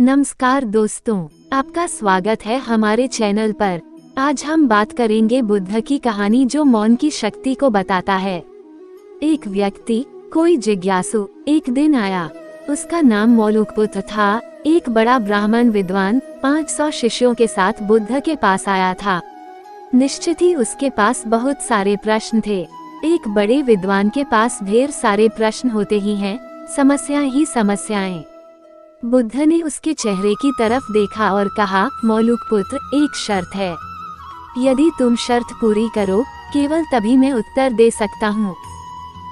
नमस्कार दोस्तों, आपका स्वागत है हमारे चैनल पर। आज हम बात करेंगे बुद्ध की कहानी जो मौन की शक्ति को बताता है। एक व्यक्ति, कोई जिज्ञासु, एक दिन आया। उसका नाम मौलुकपुत्र था। एक बड़ा ब्राह्मण विद्वान 500 शिष्यों के साथ बुद्ध के पास आया था। निश्चित ही उसके पास बहुत सारे प्रश्न थे। एक बड़े विद्वान के पास ढेर सारे प्रश्न होते ही हैं, समस्याएं ही समस्याएं। बुद्ध ने उसके चेहरे की तरफ देखा और कहा, मौलुकपुत्र, एक शर्त है। यदि तुम शर्त पूरी करो, केवल तभी मैं उत्तर दे सकता हूँ।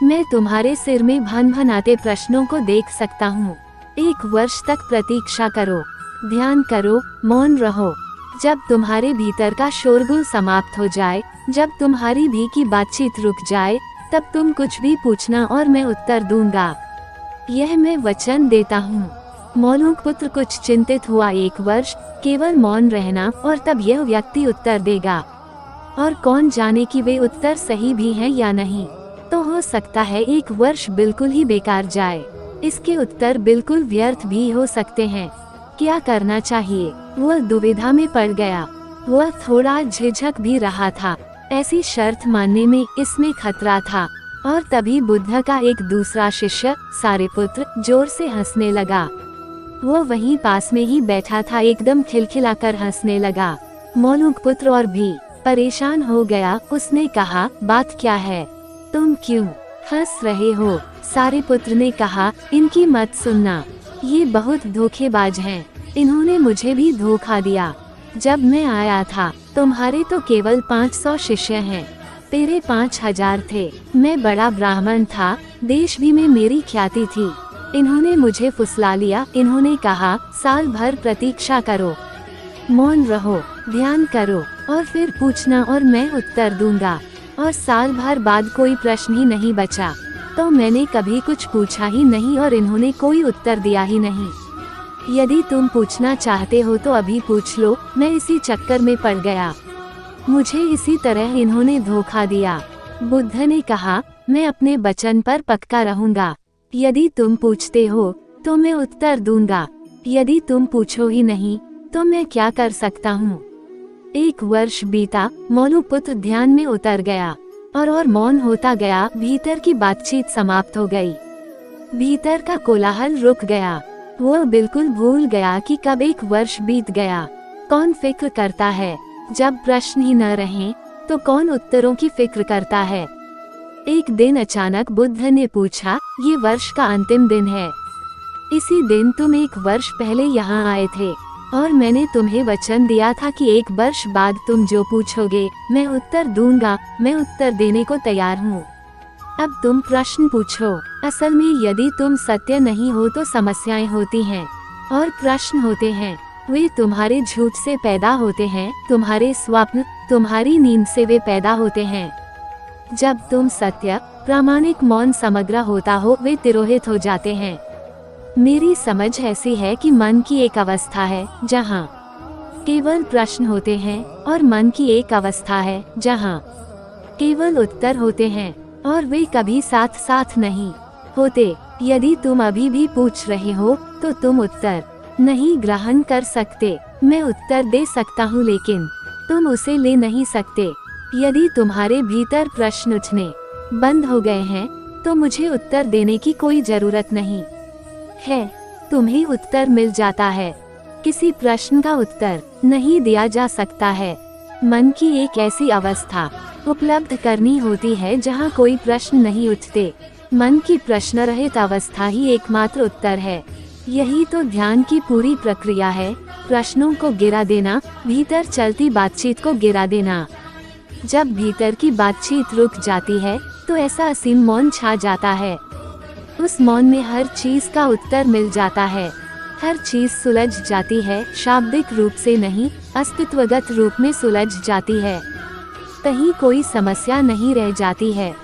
मैं तुम्हारे सिर में भन-भनाते प्रश्नों को देख सकता हूँ। 1 वर्ष तक प्रतीक्षा करो, ध्यान करो, मौन रहो। जब तुम्हारे भीतर का शोरगुल समाप्त हो जाए, जब तुम्हारी भी की बातचीत रुक जाए, तब तुम कुछ भी पूछना और मैं उत्तर दूंगा। यह मैं वचन देता हूँ। मौलुकपुत्र कुछ चिंतित हुआ। 1 वर्ष केवल मौन रहना और तब यह व्यक्ति उत्तर देगा। और कौन जाने कि वे उत्तर सही भी हैं या नहीं। तो हो सकता है 1 वर्ष बिल्कुल ही बेकार जाए। इसके उत्तर बिल्कुल व्यर्थ भी हो सकते हैं। क्या करना चाहिए? वह दुविधा में पड़ गया। वह थोड़ा झिझक भी रहा था। ऐसी शर्त मानने में इसमें खतरा था। और तभी बुद्ध का एक दूसरा शिष्य, सारिपुत्र, जोर से हंसने लगा। वो वहीं पास में ही बैठा था, एकदम खिलखिलाकर हंसने लगा। मौलुकपुत्र और भी परेशान हो गया। उसने कहा, बात क्या है? तुम क्यों हंस रहे हो? सारिपुत्र ने कहा, इनकी मत सुनना, ये बहुत धोखेबाज हैं। इन्होंने मुझे भी धोखा दिया। जब मैं आया था, तुम्हारे तो केवल 500 शिष्य हैं, तेरे 5000 थे। मैं बड़ा ब्राह्मण था, देश भी में मेरी ख्याति थी। इन्होंने मुझे फुसला लिया। इन्होंने कहा, साल भर प्रतीक्षा करो, मौन रहो, ध्यान करो और फिर पूछना और मैं उत्तर दूंगा। और साल भर बाद कोई प्रश्न ही नहीं बचा। तो मैंने कभी कुछ पूछा ही नहीं और इन्होंने कोई उत्तर दिया ही नहीं। यदि तुम पूछना चाहते हो तो अभी पूछ लो। मैं इसी चक्कर में पड़ गया। मुझे इसी तरह इन्होंने धोखा दिया। बुद्ध ने कहा, मैं अपने वचन पर पक्का रहूंगा। यदि तुम पूछते हो तो मैं उत्तर दूंगा। यदि तुम पूछो ही नहीं तो मैं क्या कर सकता हूँ। 1 वर्ष बीता। मौलुकपुत्र ध्यान में उतर गया और मौन होता गया। भीतर की बातचीत समाप्त हो गई। भीतर का कोलाहल रुक गया। वो बिल्कुल भूल गया कि कब 1 वर्ष बीत गया। कौन फिक्र करता है? जब प्रश्न ही न रहें तो कौन उत्तरों की फिक्र करता है? एक दिन अचानक बुद्ध ने पूछा, ये वर्ष का अंतिम दिन है। इसी दिन तुम 1 वर्ष पहले यहाँ आए थे और मैंने तुम्हें वचन दिया था कि 1 वर्ष बाद तुम जो पूछोगे मैं उत्तर दूंगा। मैं उत्तर देने को तैयार हूँ। अब तुम प्रश्न पूछो। असल में यदि तुम सत्य नहीं हो तो समस्याएं होती हैं और प्रश्न होते हैं। वे तुम्हारे झूठ से पैदा होते हैं, तुम्हारे स्वप्न, तुम्हारी नींद से वे पैदा होते हैं। जब तुम सत्य, प्रामाणिक, मौन समग्र होता हो, वे तिरोहित हो जाते हैं। मेरी समझ ऐसी है कि मन की एक अवस्था है जहाँ केवल प्रश्न होते हैं और मन की एक अवस्था है जहाँ केवल उत्तर होते हैं और वे कभी साथ साथ नहीं होते। यदि तुम अभी भी पूछ रहे हो तो तुम उत्तर नहीं ग्रहण कर सकते। मैं उत्तर दे सकता हूँ लेकिन तुम उसे ले नहीं सकते। यदि तुम्हारे भीतर प्रश्न उठने बंद हो गए हैं तो मुझे उत्तर देने की कोई जरूरत नहीं है। तुम्हें उत्तर मिल जाता है। किसी प्रश्न का उत्तर नहीं दिया जा सकता है। मन की एक ऐसी अवस्था उपलब्ध करनी होती है जहाँ कोई प्रश्न नहीं उठते। मन की प्रश्न रहित अवस्था ही एकमात्र उत्तर है। यही तो ध्यान की पूरी प्रक्रिया है। प्रश्नों को गिरा देना, भीतर चलती बातचीत को गिरा देना। जब भीतर की बातचीत रुक जाती है तो ऐसा असीम मौन छा जाता है। उस मौन में हर चीज का उत्तर मिल जाता है। हर चीज सुलझ जाती है, शाब्दिक रूप से नहीं, अस्तित्वगत रूप में सुलझ जाती है। कहीं कोई समस्या नहीं रह जाती है।